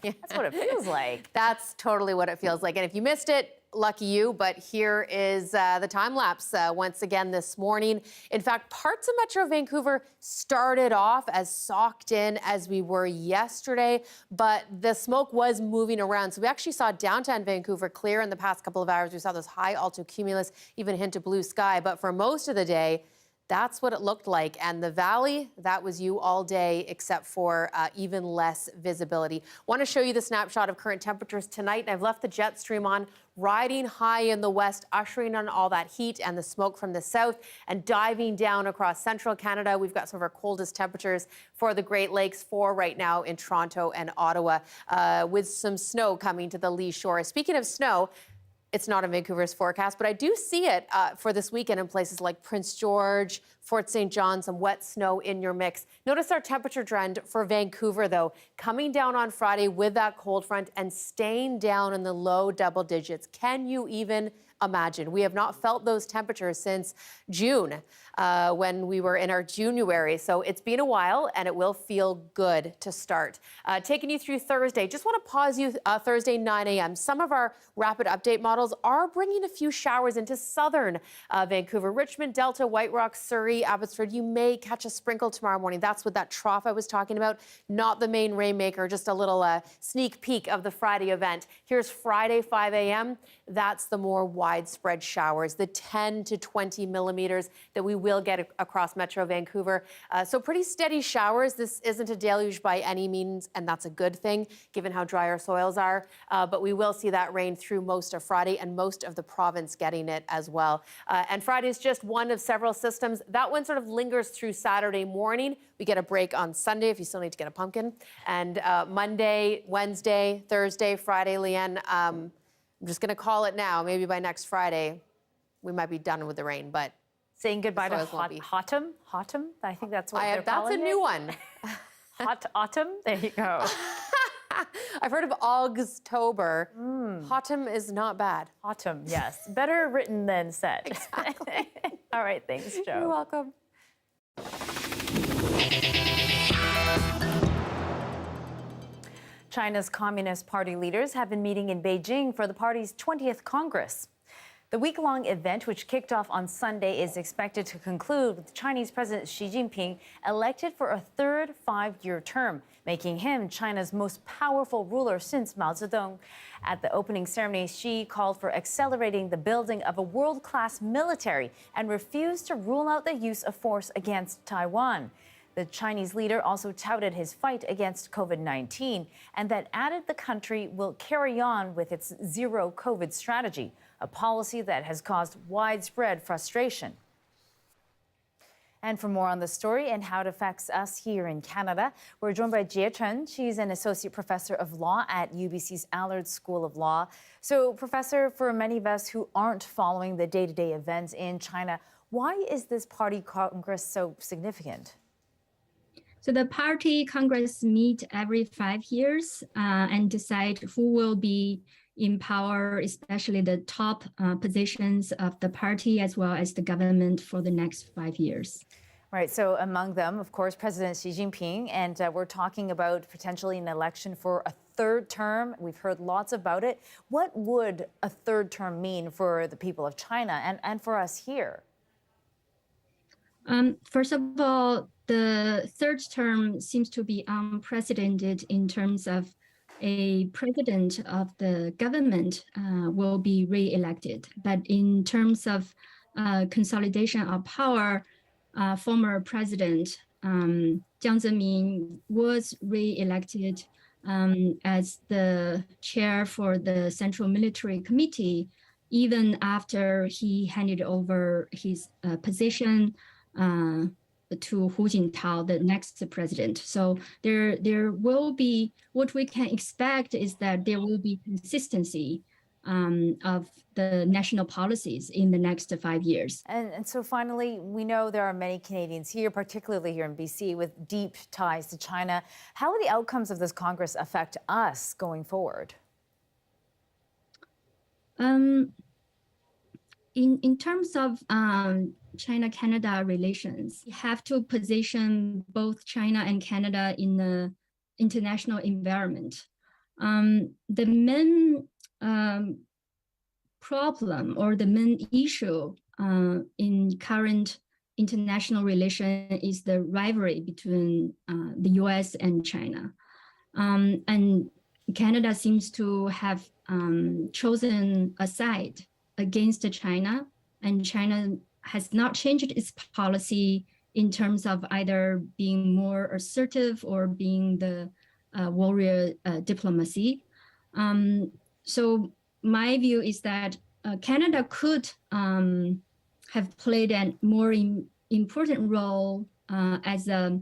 That's what it feels like. That's totally what it feels like. And if you missed it, lucky you, but here is the time lapse once again this morning. In fact, parts of Metro Vancouver started off as socked in as we were yesterday, but the smoke was moving around. So we actually saw downtown Vancouver clear in the past couple of hours. We saw those high altocumulus, even a hint of blue sky. But for most of the day, that's what it looked like. And the valley, that was you all day, except for even less visibility. Want to show you the snapshot of current temperatures tonight. And I've left the jet stream on, riding high in the west, ushering on all that heat and the smoke from the south, and diving down across central Canada. We've got some of our coldest temperatures for the Great Lakes, 4 right now in Toronto and Ottawa, with some snow coming to the lee shore. Speaking of snow, it's not in Vancouver's forecast, but I do see it for this weekend in places like Prince George, Fort St. John, some wet snow in your mix. Notice our temperature trend for Vancouver, though, coming down on Friday with that cold front and staying down in the low double digits. Can you even imagine? We have not felt those temperatures since June when we were in our January. So it's been a while, and it will feel good to start. Taking you through Thursday, just want to pause you Thursday 9 a.m. Some of our rapid update models are bringing a few showers into southern Vancouver, Richmond, Delta, White Rock, Surrey, Abbotsford. You may catch a sprinkle tomorrow morning. That's what that trough I was talking about, not the main rainmaker, just a little sneak peek of the Friday event. Here's Friday 5 a.m. That's the more widespread showers, the 10 to 20 millimeters that we will get across Metro Vancouver. So pretty steady showers. This isn't a deluge by any means, and that's a good thing given how dry our soils are. But we will see that rain through most of Friday and most of the province getting it as well. And Friday is just one of several systems. That one sort of lingers through Saturday morning. We get a break on Sunday if you still need to get a pumpkin. And Monday, Wednesday, Thursday, Friday, Lien, I'm just going to call it now. Maybe by next Friday, we might be done with the rain, but saying goodbye to Autumn. I think that's what they're calling it. That's a new one. Hot Autumn. There you go. I've heard of Augstober. Autumn is not bad. Autumn, yes. Better written than said. Exactly. All right, thanks, Joe. You're welcome. China's Communist Party leaders have been meeting in Beijing for the party's 20th Congress. The week-long event, which kicked off on Sunday, is expected to conclude with Chinese President Xi Jinping elected for a third 5-year term, making him China's most powerful ruler since Mao Zedong. At the opening ceremony, Xi called for accelerating the building of a world-class military and refused to rule out the use of force against Taiwan. The Chinese leader also touted his fight against COVID-19 and that added the country will carry on with its zero COVID strategy, a policy that has caused widespread frustration. And for more on the story and how it affects us here in Canada, we're joined by Jie Chen. She's an associate professor of law at UBC's Allard School of Law. So, Professor, for many of us who aren't following the day-to-day events in China, why is this party congress so significant? So the party congress meet every 5 years and decide who will be in power, especially the top positions of the party as well as the government for the next 5 years. Right. So among them, of course, President Xi Jinping, and we're talking about potentially an election for a third term. We've heard lots about it. What would a third term mean for the people of China and for us here? First of all, the third term seems to be unprecedented in terms of a president of the government will be re-elected. But in terms of consolidation of power, former president Jiang Zemin was re-elected as the chair for the Central Military Committee, even after he handed over his position to Hu Jintao, the next president. So there will be, what we can expect is that there will be consistency of the national policies in the next 5 years. And so finally, we know there are many Canadians here, particularly here in BC, with deep ties to China. How will the outcomes of this Congress affect us going forward? In terms of China-Canada relations, we have to position both China and Canada in the international environment. The main problem or the main issue in current international relation is the rivalry between the US and China. And Canada seems to have chosen a side against China, and China has not changed its policy in terms of either being more assertive or being the warrior diplomacy. So my view is that Canada could have played a more important role as a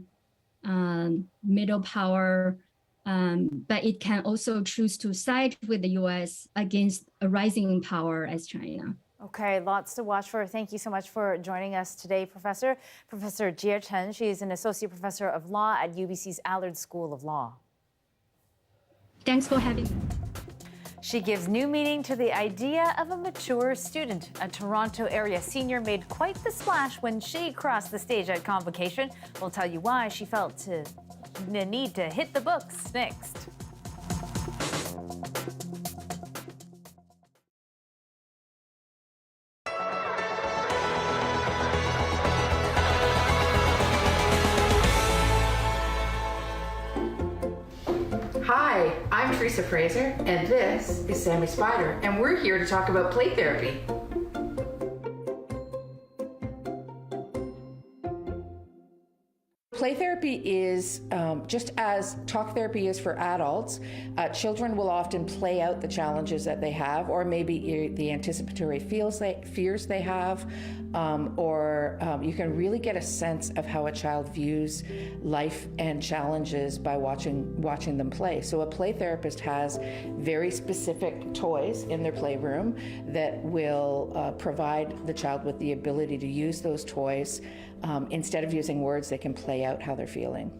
middle power, but it can also choose to side with the US against a rising power as China. Okay, lots to watch for. Thank you so much for joining us today, Professor. Professor Jie Chen, she is an associate professor of law at UBC's Allard School of Law. Thanks for having me. She gives new meaning to the idea of a mature student. A Toronto area senior made quite the splash when she crossed the stage at Convocation. We'll tell you why she felt the need to hit the books next. Hi, I'm Teresa Fraser, and this is Sammy Spider, and we're here to talk about play therapy. Play therapy is just as talk therapy is for adults. Children will often play out the challenges that they have, or maybe the anticipatory fears they have, or you can really get a sense of how a child views life and challenges by watching them play. So a play therapist has very specific toys in their playroom that will provide the child with the ability to use those toys. Instead of using words, they can play out how they're feeling.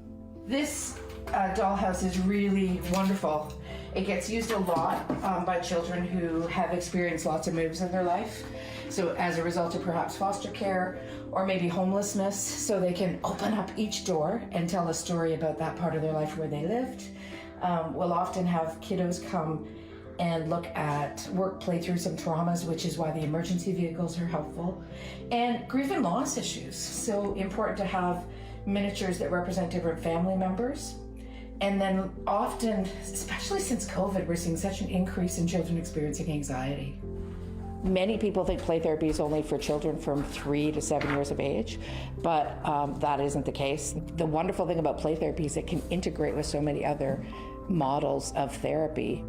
This dollhouse is really wonderful. It gets used a lot by children who have experienced lots of moves in their life. So as a result of perhaps foster care or maybe homelessness, so they can open up each door and tell a story about that part of their life where they lived. We'll often have kiddos come and play through some traumas, which is why the emergency vehicles are helpful, and grief and loss issues. So important to have miniatures that represent different family members. And then often, especially since COVID, we're seeing such an increase in children experiencing anxiety. Many people think play therapy is only for children from 3 to 7 years of age, but that isn't the case. The wonderful thing about play therapy is it can integrate with so many other models of therapy.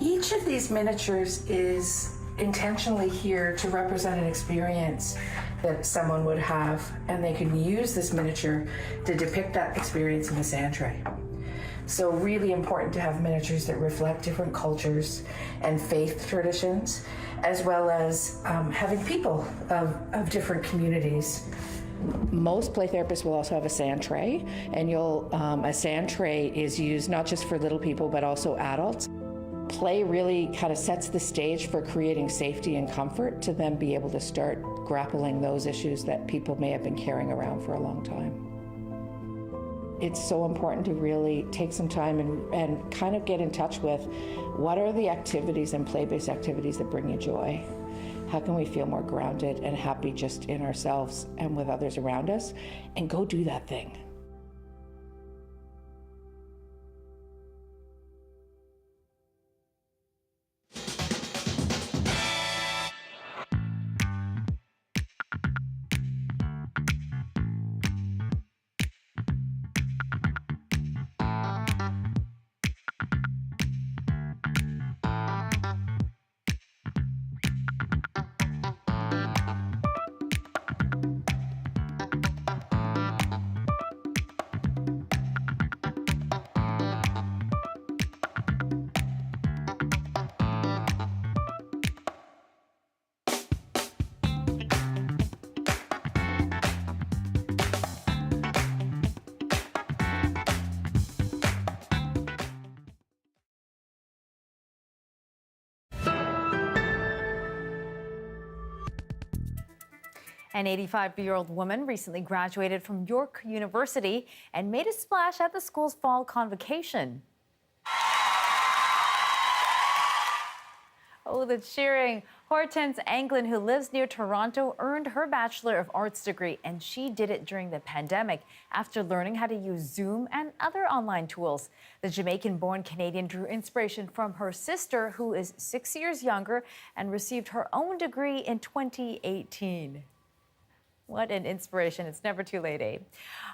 Each of these miniatures is intentionally here to represent an experience that someone would have, and they can use this miniature to depict that experience in the sand tray. So really important to have miniatures that reflect different cultures and faith traditions, as well as having people of different communities. Most play therapists will also have a sand tray, and a sand tray is used not just for little people, but also adults. Play really kind of sets the stage for creating safety and comfort to then be able to start grappling those issues that people may have been carrying around for a long time. It's so important to really take some time and kind of get in touch with what are the activities and play-based activities that bring you joy. How can we feel more grounded and happy just in ourselves and with others around us, and go do that thing. An 85-year-old woman recently graduated from York University and made a splash at the school's fall convocation. Oh, the cheering. Hortense Anglin, who lives near Toronto, earned her Bachelor of Arts degree, and she did it during the pandemic after learning how to use Zoom and other online tools. The Jamaican-born Canadian drew inspiration from her sister, who is 6 years younger and received her own degree in 2018. What an inspiration. It's never too late, eh?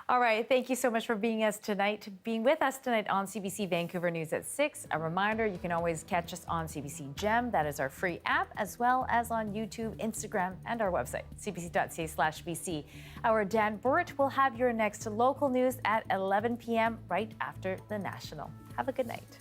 All right, thank you so much for being with us tonight on CBC Vancouver News at 6. A reminder, you can always catch us on CBC Gem. That is our free app, as well as on YouTube, Instagram, and our website, cbc.ca/BC. Our Dan Burrett will have your next local news at 11 p.m. right after the national. Have a good night.